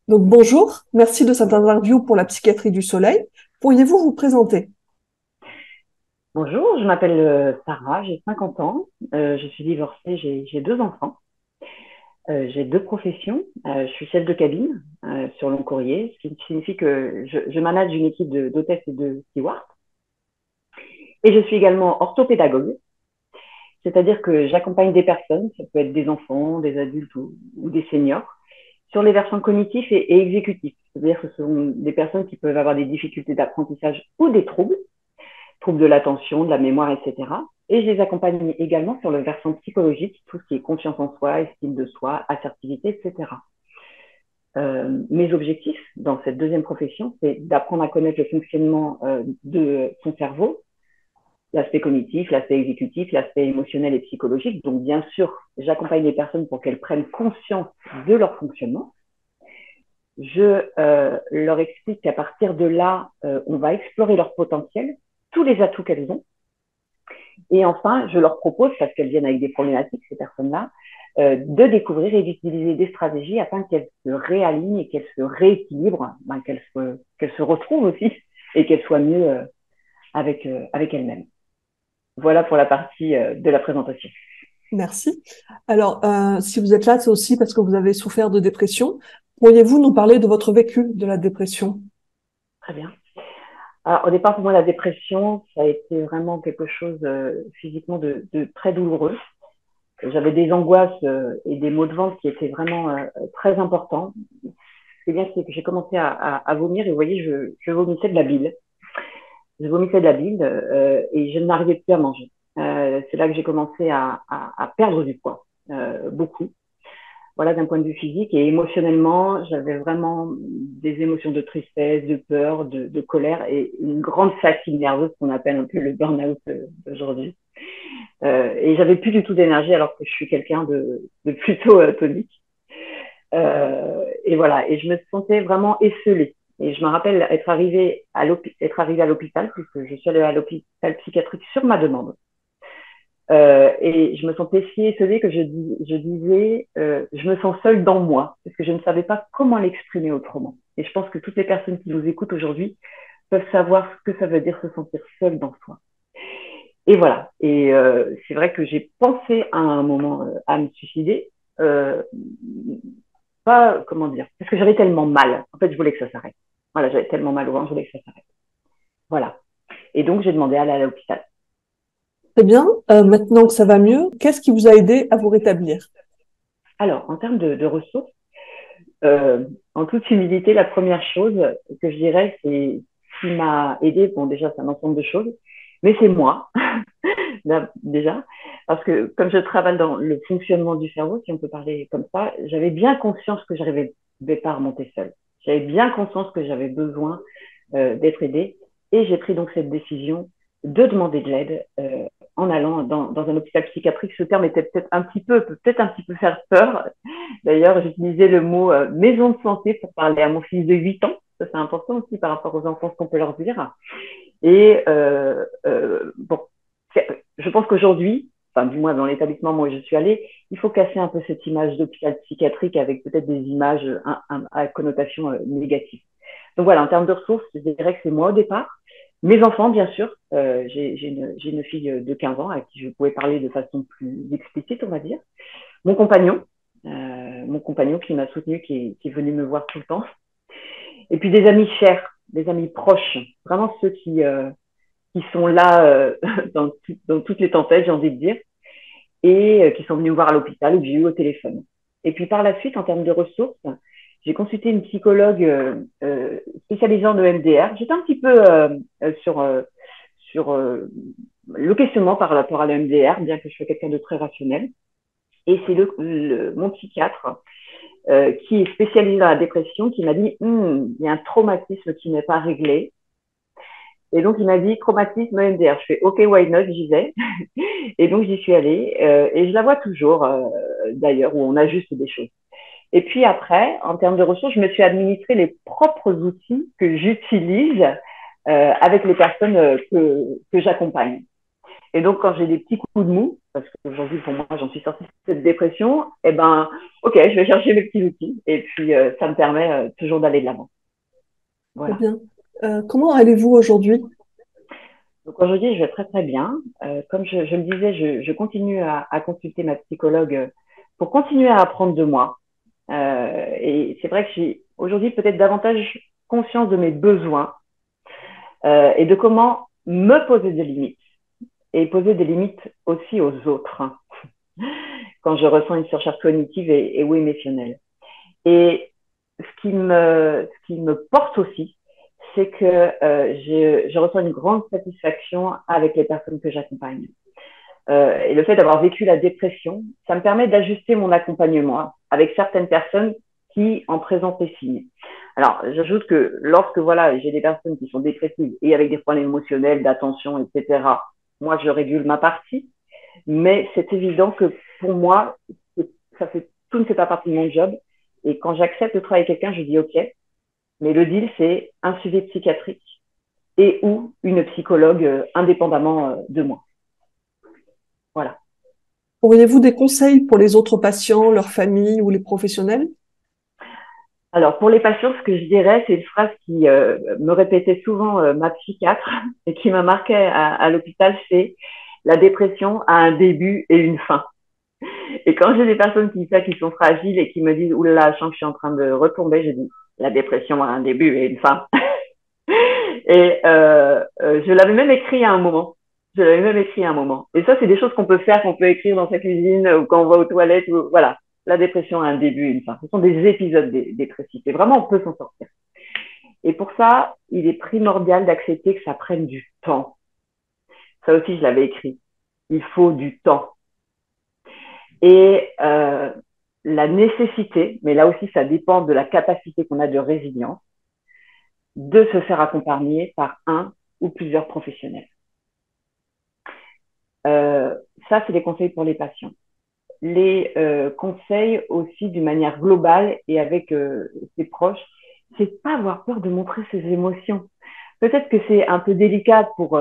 Donc bonjour, merci de cette interview pour la psychiatrie du sommeil. Pourriez-vous vous présenter? Bonjour, je m'appelle Sarah, j'ai 50 ans, je suis divorcée, j'ai deux enfants, j'ai deux professions. Je suis chef de cabine sur long courrier, ce qui signifie que je manage une équipe d'hôtesses et de stewards. Et je suis également orthopédagogue, c'est-à-dire que j'accompagne des personnes, ça peut être des enfants, des adultes ou des seniors, sur les versants cognitifs et exécutifs. C'est-à-dire que ce sont des personnes qui peuvent avoir des difficultés d'apprentissage ou des troubles de l'attention, de la mémoire, etc. Et je les accompagne également sur le versant psychologique, tout ce qui est confiance en soi, estime de soi, assertivité, etc. Mes objectifs dans cette deuxième profession, c'est d'apprendre à connaître le fonctionnement de son cerveau, l'aspect cognitif, l'aspect exécutif, l'aspect émotionnel et psychologique. Donc, bien sûr, j'accompagne les personnes pour qu'elles prennent conscience de leur fonctionnement. Je leur explique qu'à partir de là, on va explorer leur potentiel, tous les atouts qu'elles ont. Et enfin, je leur propose, parce qu'elles viennent avec des problématiques, ces personnes-là, de découvrir et d'utiliser des stratégies afin qu'elles se réalignent et qu'elles se rééquilibrent, qu'elles se retrouvent aussi et qu'elles soient mieux avec elles-mêmes. Voilà pour la partie de la présentation. Merci. Alors, si vous êtes là, c'est aussi parce que vous avez souffert de dépression. Pourriez-vous nous parler de votre vécu de la dépression? Très bien. Alors, au départ, pour moi, la dépression, ça a été vraiment quelque chose physiquement de très douloureux. J'avais des angoisses et des maux de ventre qui étaient vraiment très importants. Ce qui est bien, c'est que j'ai commencé à vomir et vous voyez, je vomissais de la bile. Je vomissais de la bile et je n'arrivais plus à manger. C'est là que j'ai commencé à perdre du poids, beaucoup. Voilà, d'un point de vue physique et émotionnellement, j'avais vraiment des émotions de tristesse, de peur, de colère et une grande fatigue nerveuse qu'on appelle un peu le burn-out d'aujourd'hui. Et j'avais plus du tout d'énergie alors que je suis quelqu'un de plutôt tonique. Et voilà, et je me sentais vraiment esselée. Et je me rappelle être arrivée à l'hôpital, puisque je suis allée à l'hôpital psychiatrique sur ma demande. Et je me sentais si esselée que je disais, je me sens seule dans moi, parce que je ne savais pas comment l'exprimer autrement. Et je pense que toutes les personnes qui nous écoutent aujourd'hui peuvent savoir ce que ça veut dire se sentir seule dans soi. Et voilà. Et c'est vrai que j'ai pensé à un moment à me suicider. Euh, Pas, comment dire, parce que j'avais tellement mal. En fait, je voulais que ça s'arrête. Voilà, j'avais tellement mal au ventre, je voulais que ça s'arrête. Voilà. Et donc, j'ai demandé à aller à l'hôpital. Très bien. Maintenant que ça va mieux, qu'est-ce qui vous a aidé à vous rétablir? Alors, en termes de ressources, euh, en toute humilité, la première chose que je dirais, c'est ce qui m'a aidé. Bon, déjà, c'est un ensemble de choses, mais c'est moi, déjà, parce que comme je travaille dans le fonctionnement du cerveau, si on peut parler comme ça, j'avais bien conscience que j'arrivais pas à remonter seule. J'avais bien conscience que j'avais besoin d'être aidée. Et j'ai pris donc cette décision de demander de l'aide en allant dans un hôpital psychiatrique. Ce terme était peut-être un petit peu faire peur. D'ailleurs, j'utilisais le mot maison de santé pour parler à mon fils de 8 ans. Ça, c'est important aussi par rapport aux enfants, ce qu'on peut leur dire. Et bon, je pense qu'aujourd'hui, enfin du moins dans l'établissement où je suis allée, il faut casser un peu cette image d'hôpital psychiatrique avec peut-être des images à connotation négative. Donc voilà, en termes de ressources, je dirais que c'est moi au départ. Mes enfants, bien sûr. J'ai une fille de 15 ans à qui je pouvais parler de façon plus explicite, on va dire. Mon compagnon, mon compagnon qui m'a soutenu, qui est venu me voir tout le temps. Et puis des amis chers, des amis proches, vraiment ceux qui sont là dans toutes les tempêtes, j'ai envie de dire, et qui sont venus me voir à l'hôpital ou que j'ai eu au téléphone. Et puis par la suite, en termes de ressources, j'ai consulté une psychologue spécialisée en EMDR. J'étais un petit peu sur le questionnement par rapport à l'EMDR, bien que je sois quelqu'un de très rationnel. Et c'est mon psychiatre qui est spécialisé dans la dépression qui m'a dit il y a un traumatisme qui n'est pas réglé. Et donc, il m'a dit traumatisme EMDR. Je fais OK, why not, j'y vais. Et donc, j'y suis allée. Et je la vois toujours, d'ailleurs, où on ajuste des choses. Et puis après, en termes de ressources, je me suis administré les propres outils que j'utilise avec les personnes que j'accompagne. Et donc, quand j'ai des petits coups de mou, parce qu'aujourd'hui, pour moi, j'en suis sortie de cette dépression, eh ben, ok, je vais chercher mes petits outils et puis ça me permet toujours d'aller de l'avant. Très Voilà. bien. Comment allez-vous aujourd'hui? Donc aujourd'hui, je vais très très bien. Comme je me disais, je continue à consulter ma psychologue pour continuer à apprendre de moi. Et c'est vrai que j'ai aujourd'hui peut-être davantage conscience de mes besoins et de comment me poser des limites et poser des limites aussi aux autres quand je ressens une surcharge cognitive ou émotionnelle. Et ce qui me porte aussi, c'est que je ressens une grande satisfaction avec les personnes que j'accompagne. Et le fait d'avoir vécu la dépression, ça me permet d'ajuster mon accompagnement avec certaines personnes qui en présentent les signes. Alors, j'ajoute que lorsque voilà, j'ai des personnes qui sont dépressives et avec des problèmes émotionnels, d'attention, etc., moi, je régule ma partie. Mais c'est évident que pour moi, tout ne fait pas partie de mon job. Et quand j'accepte de travailler avec quelqu'un, je dis OK, mais le deal, c'est un suivi psychiatrique et ou une psychologue indépendamment de moi. Voilà. Auriez-vous des conseils pour les autres patients, leurs familles ou les professionnels? Alors, pour les patients, ce que je dirais, c'est une phrase qui me répétait souvent ma psychiatre et qui m'a marqué à l'hôpital, c'est la dépression a un début et une fin. Et quand j'ai des personnes qui sont fragiles et qui me disent, oulala, je sens que je suis en train de retomber, je dis, la dépression a un début et une fin. Et je l'avais même écrit à un moment. Je l'avais même écrit à un moment. Et ça, c'est des choses qu'on peut faire, qu'on peut écrire dans sa cuisine ou quand on va aux toilettes. Ou, voilà. La dépression a un début et une fin. Ce sont des épisodes dépressifs. Et vraiment, on peut s'en sortir. Et pour ça, il est primordial d'accepter que ça prenne du temps. Ça aussi, je l'avais écrit. Il faut du temps. Et la nécessité, mais là aussi, ça dépend de la capacité qu'on a de résilience, de se faire accompagner par un ou plusieurs professionnels. Euh, Ça, c'est des conseils pour les patients. Les conseils aussi d'une manière globale et avec ses proches, c'est pas avoir peur de montrer ses émotions. Peut-être que c'est un peu délicat pour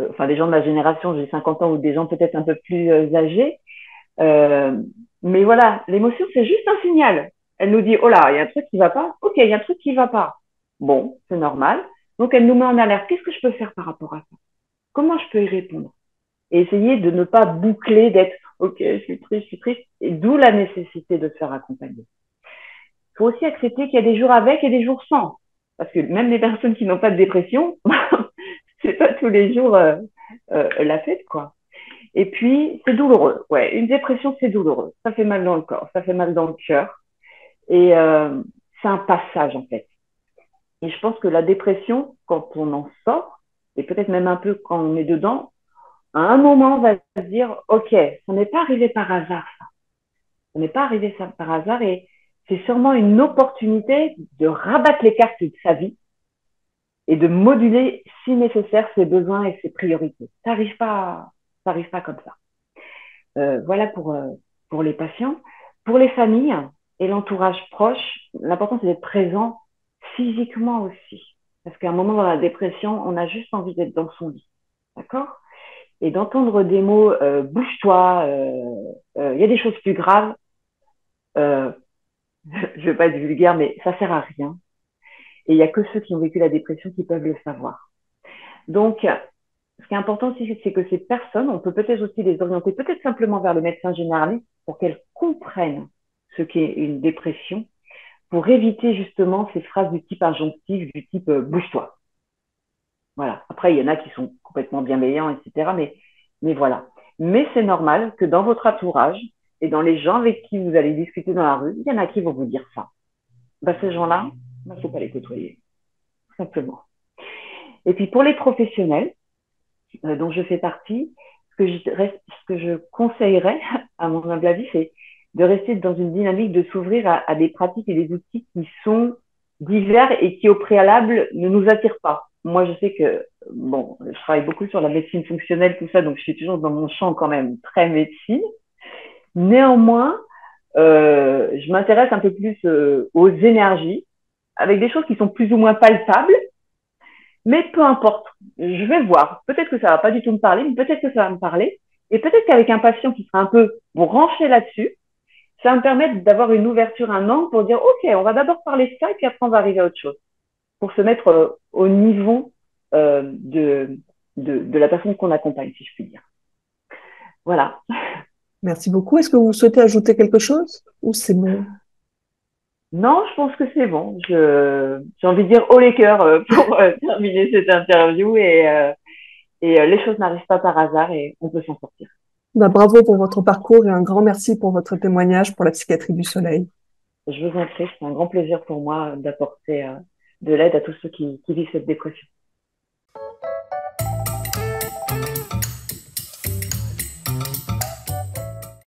enfin des gens de ma génération, j'ai 50 ans ou des gens peut-être un peu plus âgés. Euh, mais voilà, l'émotion, c'est juste un signal. Elle nous dit, oh là, il y a un truc qui va pas. Ok, il y a un truc qui va pas. Bon, c'est normal. Donc, elle nous met en alerte. Qu'est-ce que je peux faire par rapport à ça? Comment je peux y répondre? Et essayer de ne pas boucler, d'être, ok, je suis triste. Et d'où la nécessité de se faire accompagner. Il faut aussi accepter qu'il y a des jours avec et des jours sans. Parce que même les personnes qui n'ont pas de dépression, c'est pas tous les jours la fête, quoi. Et puis, c'est douloureux. Ouais, une dépression, c'est douloureux. Ça fait mal dans le corps, ça fait mal dans le cœur. Et c'est un passage, en fait. Et je pense que la dépression, quand on en sort, et peut-être même un peu quand on est dedans, à un moment, on va se dire, OK, ça n'est pas arrivé par hasard, ça. Ça n'est pas arrivé ça par hasard et c'est sûrement une opportunité de rabattre les cartes de sa vie et de moduler, si nécessaire, ses besoins et ses priorités. Ça arrive pas comme ça. Voilà pour les patients. Pour les familles et l'entourage proche, l'important c'est d'être présent physiquement aussi. Parce qu'à un moment dans la dépression, on a juste envie d'être dans son lit. D'accord? Et d'entendre des mots bouge-toi, il y a des choses plus graves. Euh, je ne veux pas être vulgaire, mais ça sert à rien. Et il n'y a que ceux qui ont vécu la dépression qui peuvent le savoir. Donc, ce qui est important aussi, c'est que ces personnes, on peut peut-être aussi les orienter, peut-être simplement vers le médecin généraliste pour qu'elles comprennent ce qu'est une dépression, pour éviter justement ces phrases du type injonctif, du type bouge-toi. Voilà. Après, il y en a qui sont complètement bienveillants, etc. Mais voilà. Mais c'est normal que dans votre entourage et dans les gens avec qui vous allez discuter dans la rue, il y en a qui vont vous dire ça. Ben, ces gens-là, il ne faut pas les côtoyer, tout simplement. Et puis pour les professionnels, dont je fais partie, ce que je conseillerais, à mon humble avis, c'est de rester dans une dynamique de s'ouvrir à des pratiques et des outils qui sont divers et qui, au préalable, ne nous attirent pas. Moi, je sais que, bon, je travaille beaucoup sur la médecine fonctionnelle, tout ça, donc je suis toujours dans mon champ quand même très médecine. Néanmoins, je m'intéresse un peu plus aux énergies, avec des choses qui sont plus ou moins palpables, mais peu importe, je vais voir. Peut-être que ça va pas du tout me parler, mais peut-être que ça va me parler. Et peut-être qu'avec un patient qui sera un peu branché là-dessus, ça va me permettre d'avoir une ouverture, un angle pour dire, OK, on va d'abord parler de ça et puis après on va arriver à autre chose. Pour se mettre au niveau de la personne qu'on accompagne, si je puis dire. Voilà. Merci beaucoup. Est-ce que vous souhaitez ajouter quelque chose ou c'est bon? Non, je pense que c'est bon. J'ai envie de dire haut les cœurs pour terminer cette interview et les choses n'arrivent pas par hasard et on peut s'en sortir. Bah, bravo pour votre parcours et un grand merci pour votre témoignage pour la psychiatrie du soleil. Je vous en prie, c'est un grand plaisir pour moi d'apporter de l'aide à tous ceux qui vivent cette dépression.